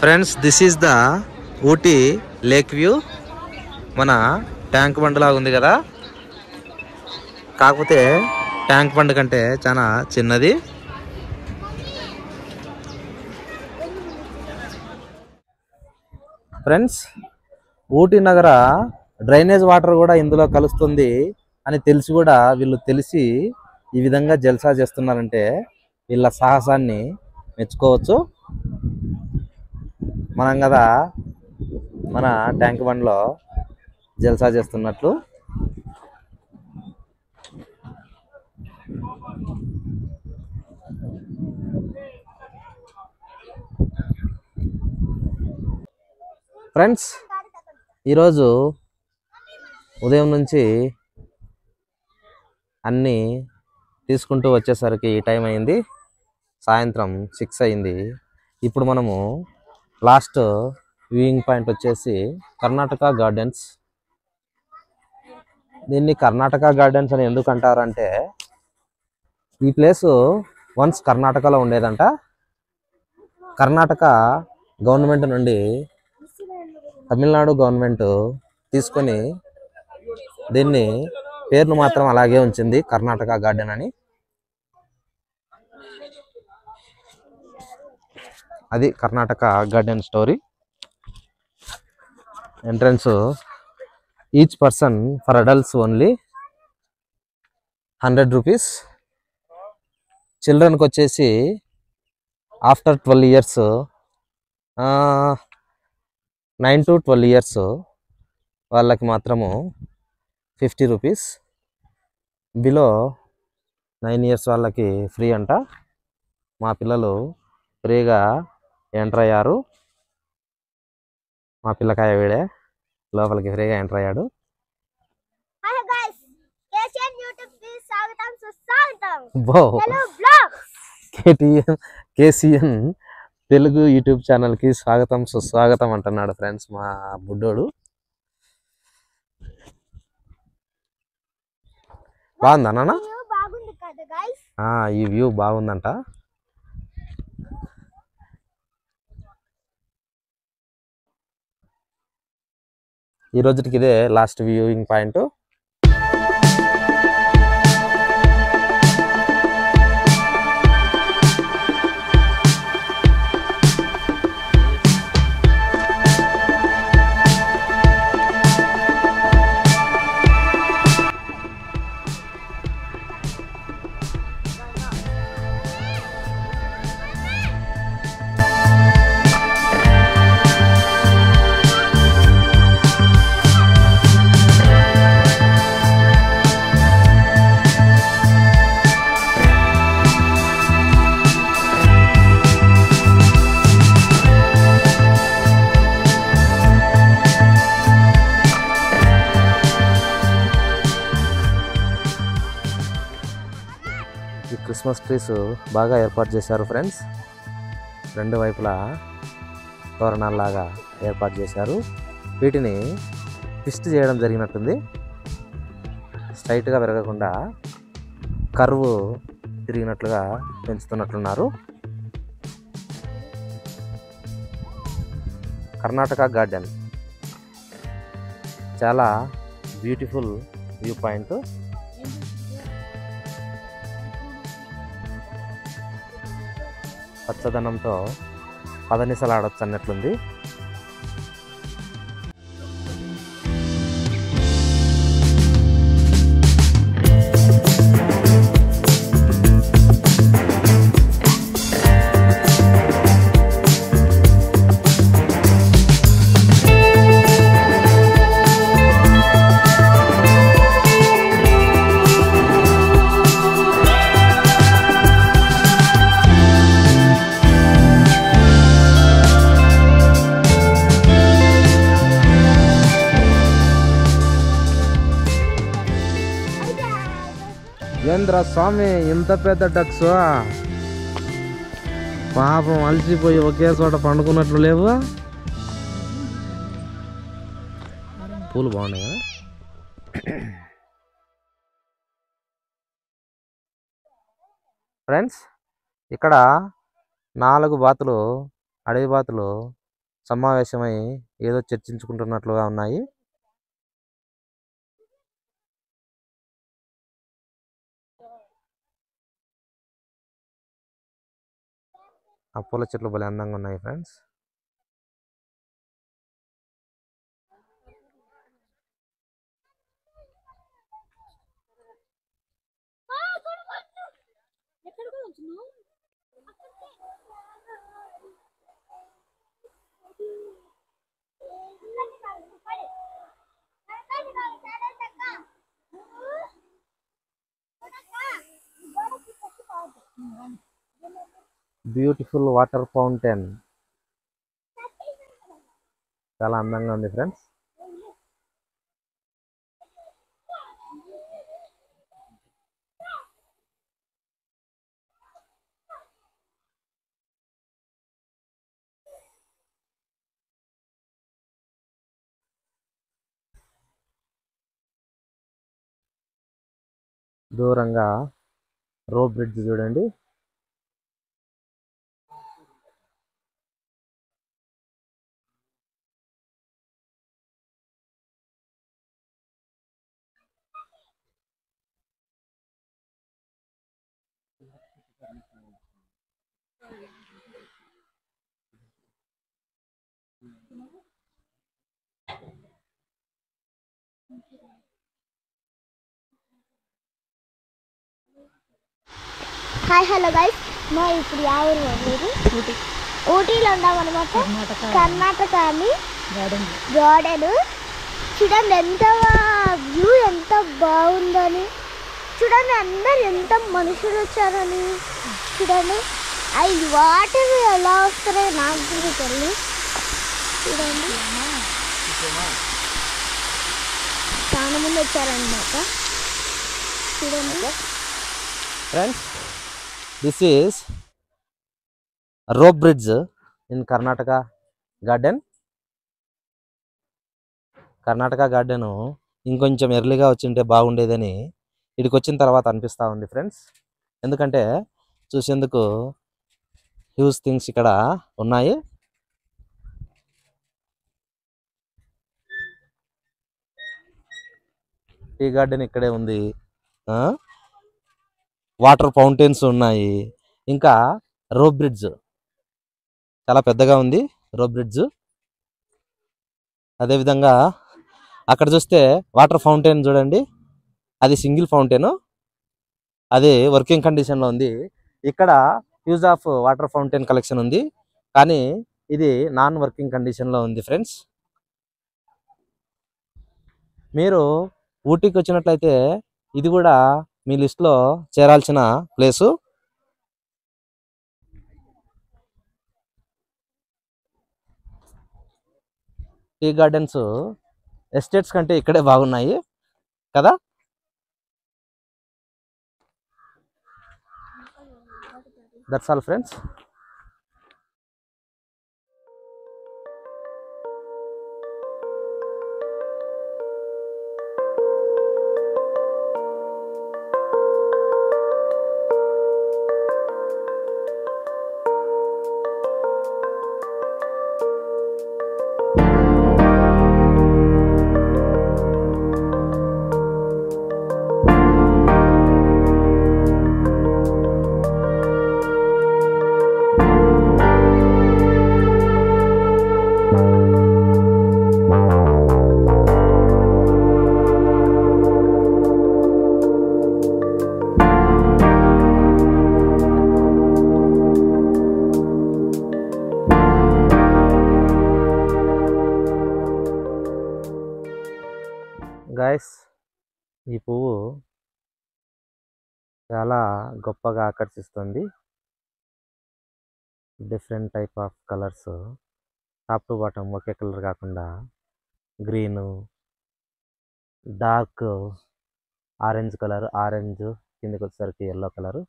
Friends, this is the Ooty lake view. మన tank bund లాగా ఉంది కదా, కాకపోతే ట్యాంక్ బండ్ కంటే చాలా చిన్నది. ఫ్రెండ్స్, ఊటీ నగర డ్రైనేజ్ వాటర్ కూడా ఇందులో కలుస్తుంది అని తెలిసి కూడా వీళ్ళు తెలిసి ఈ విధంగా జల్సా చేస్తున్నారంటే వీళ్ళ సాహసాన్ని మెచ్చుకోవచ్చు. మనం కదా మన ట్యాంక్ బండ్లో జల్సా చేస్తున్నట్లు. ఫ్రెండ్స్, ఈరోజు ఉదయం నుంచి అన్నీ తీసుకుంటూ వచ్చేసరికి ఈ టైం అయింది, సాయంత్రం 6 అయింది. ఇప్పుడు మనము లాస్ట్ వ్యూయింగ్ పాయింట్ వచ్చేసి కర్ణాటక గార్డెన్స్. దీన్ని కర్ణాటక గార్డెన్స్ అని ఎందుకు అంటారంటే ఈ ప్లేసు వన్స్ కర్ణాటకలో ఉండేదంట. కర్ణాటక గవర్నమెంట్ నుండి తమిళనాడు గవర్నమెంట్ తీసుకొని దీన్ని పేరును మాత్రం అలాగే ఉంచింది, కర్ణాటక గార్డెన్ అని. అది Karnataka garden story. Entrance each person for adults only 100 rupees. చిల్డ్రన్కి వచ్చేసి ఆఫ్టర్ 12 ఇయర్స్ 9 to 12 ఇయర్స్ వాళ్ళకి మాత్రము 50 రూపీస్. బిలో 9 ఇయర్స్ వాళ్ళకి ఫ్రీ అంట. మా పిల్లలు ఫ్రీగా ఎంటర్ అయ్యారు. మా పిల్లకాయ వీడే లోపలికి ఫ్రీగా ఎంటర్ అయ్యాడు. కేసీఎన్ తెలుగు యూట్యూబ్ ఛానల్కి స్వాగతం సుస్వాగతం అంటున్నాడు ఫ్రెండ్స్ మా బుడ్డోడు. బాగుందా నాన్న? ఈ వ్యూ బాగుందంట. ఈ రోజుకి ఇదే లాస్ట్ వ్యూయింగ్ పాయింట్. ఈ క్రిస్మస్ ట్రీస్ బాగా ఏర్పాటు చేశారు ఫ్రెండ్స్. రెండు వైపులా తోరణాల్లాగా ఏర్పాటు చేశారు. వీటిని ట్విస్ట్ చేయడం జరిగినట్టుంది. స్ట్రైట్గా పెరగకుండా కర్వ్ తిరిగినట్లుగా పెంచుతున్నట్లున్నారు. కర్ణాటక గార్డెన్ చాలా బ్యూటిఫుల్ వ్యూ పాయింట్. పచ్చదనంతో పదనిసలాడొచ్చు అన్నట్లుంది. ఏంద్ర స్వామి, ఇంత పెద్ద డక్స్ పాపం అలసిపోయి ఒకే చోట పండుకున్నట్లు లేవు. పూలు బాగున్నాయి కదా. ఫ్రెండ్స్, ఇక్కడ 4 బాతులు, అడవి బాతులు సమావేశమై ఏదో చర్చించుకుంటున్నట్లుగా ఉన్నాయి. ఆ పూల చెట్లు భలే అందంగా ఉన్నాయి ఫ్రెండ్స్. బ్యూటిఫుల్ వాటర్ ఫౌంటైన్ చాలా అందంగా ఉంది ఫ్రెండ్స్. దూరంగా రోప్ బ్రిడ్జ్ చూడండి. హాయ్ హలో గైస్, మా ఇప్పుడు ఎవరు అనేది ఊటీలో ఉన్నామన్నమాట. కర్ణాటక అని గార్డెన్ చూడండి, ఎంత వ్యూ ఎంత బాగుందని చూడండి. అందరు ఎంత మనుషులు వచ్చారని చూడండి. అవి వాటర్ ఎలా వస్తారో నాకు కూడా తెలియదు. చూడండి చాలా మంది వచ్చారనమాట. చూడండి friends, this is rope bridge in Karnataka garden. Karnataka garden ఇంకొంచెం ఎర్లీగా వచ్చింటే బాగుండేదని ఇక్కడికి వచ్చిన తర్వాత అనిపిస్తూ ఉంది ఫ్రెండ్స్. ఎందుకంటే చూసేందుకు హ్యూజ్ థింగ్స్ ఇక్కడ ఉన్నాయి. టీ గార్డెన్ ఇక్కడే ఉంది, వాటర్ ఫౌంటైన్స్ ఉన్నాయి, ఇంకా రోప్ బ్రిడ్జ్ చాలా పెద్దగా ఉంది. రోప్ బ్రిడ్జ్ అదేవిధంగా అక్కడ చూస్తే వాటర్ ఫౌంటైన్ చూడండి, అది సింగిల్ ఫౌంటైన్, అది వర్కింగ్ కండిషన్లో ఉంది. ఇక్కడ use of water fountain collection ఉంది, కానీ ఇది నాన్ వర్కింగ్ కండిషన్లో ఉంది ఫ్రెండ్స్. మీరు ఊటీకి వచ్చినట్లయితే ఇది కూడా మీ లిస్ట్లో చేరాల్సిన ప్లేసు. టీ గార్డెన్స్ ఎస్టేట్స్ కంటే ఇక్కడే బాగున్నాయి కదా. That's all friends. గాయస్, ఈ పువ్వు చాలా గొప్పగా ఆకర్షిస్తుంది. Different type of colours, top to bottom ఒకే కలర్ కాకుండా green, dark orange colour, orange కిందకి వచ్చేసరికి ఎల్లో కలరు,